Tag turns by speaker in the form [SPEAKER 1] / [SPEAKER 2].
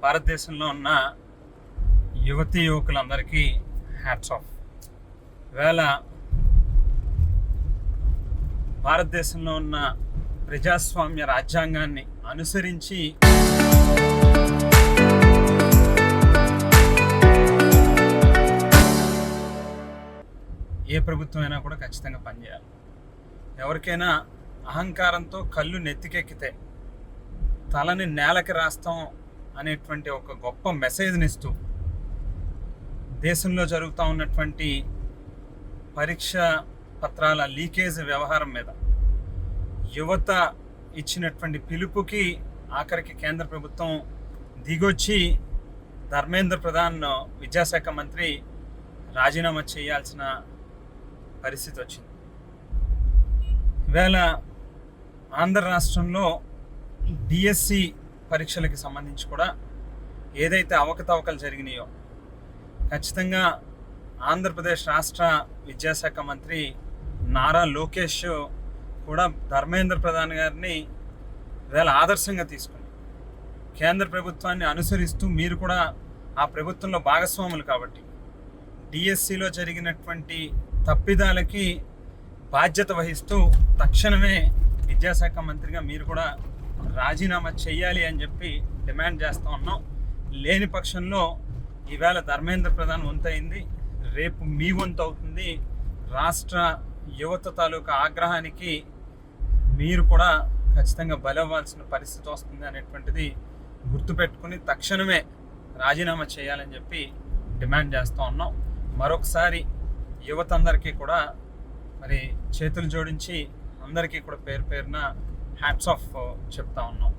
[SPEAKER 1] భారతదేశంలో ఉన్న యువతీ యువకులందరికీ హ్యాట్స్ ఆఫ్. ఈవేళ భారతదేశంలో ఉన్న ప్రజాస్వామ్య రాజ్యాంగాన్ని అనుసరించి ఏ ప్రభుత్వం అయినా కూడా ఖచ్చితంగా పనిచేయాలి. ఎవరికైనా అహంకారంతో కళ్ళు నెత్తికెక్కితే తలని నేలకి రాస్తాం అనేటువంటి ఒక గొప్ప మెసేజ్ని ఇస్తూ దేశంలో జరుగుతూ ఉన్నటువంటి పరీక్ష పత్రాల లీకేజ్ వ్యవహారం మీద యువత ఇచ్చినటువంటి పిలుపుకి ఆఖరికి కేంద్ర ప్రభుత్వం దిగొచ్చి ధర్మేంద్ర ప్రధాన్ విద్యాశాఖ మంత్రి రాజీనామా చేయాల్సిన పరిస్థితి వచ్చింది. ఈవేళ ఆంధ్ర రాష్ట్రంలో డిఎస్సి పరీక్షలకి సంబంధించి కూడా ఏదైతే అవకతవకలు జరిగినాయో ఖచ్చితంగా ఆంధ్రప్రదేశ్ రాష్ట్ర విద్యాశాఖ మంత్రి నారా లోకేష్ కూడా ధర్మేంద్ర ప్రధాన్ గారిని ఈవేళ ఆదర్శంగా తీసుకుని కేంద్ర ప్రభుత్వాన్ని అనుసరిస్తూ మీరు కూడా ఆ ప్రభుత్వంలో భాగస్వాములు కాబట్టి డిఎస్సిలో జరిగినటువంటి తప్పిదాలకి బాధ్యత వహిస్తూ తక్షణమే విద్యాశాఖ మంత్రిగా మీరు కూడా రాజీనామా చేయాలి అని చెప్పి డిమాండ్ చేస్తూ ఉన్నాం. లేని పక్షంలో ఈవేళ ధర్మేంద్ర ప్రధాన్ వంతు అయింది, రేపు మీ వంతు అవుతుంది. రాష్ట్ర యువత తాలూకా ఆగ్రహానికి మీరు కూడా ఖచ్చితంగా బలవ్వాల్సిన పరిస్థితి వస్తుంది అనేటువంటిది గుర్తుపెట్టుకుని తక్షణమే రాజీనామా చేయాలని చెప్పి డిమాండ్ చేస్తూ ఉన్నాం. మరొకసారి యువత అందరికీ కూడా మరి చేతులు జోడించి అందరికీ కూడా పేరు పేరున హ్యాట్స్ ఆఫ్ చెప్తా ఉన్నాం.